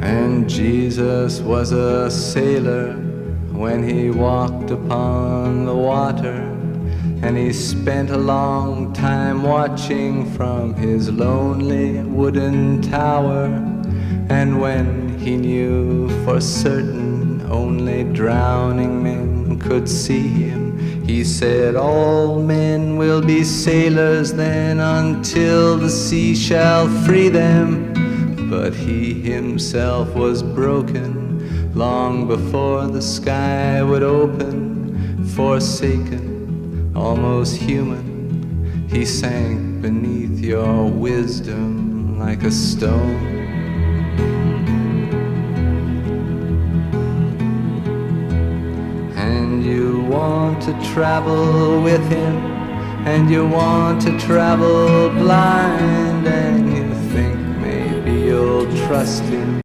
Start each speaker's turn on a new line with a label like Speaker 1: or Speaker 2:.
Speaker 1: And Jesus was a sailor when he walked upon the water, and he spent a long time watching from his lonely wooden tower. And when he knew for certain only drowning men could see him, he said, all men will be sailors then until the sea shall free them. But he himself was broken long before the sky would open. Forsaken, almost human, he sank beneath your wisdom like a stone. And you want to travel with him, and you want to travel blind, and you think maybe you'll trust him.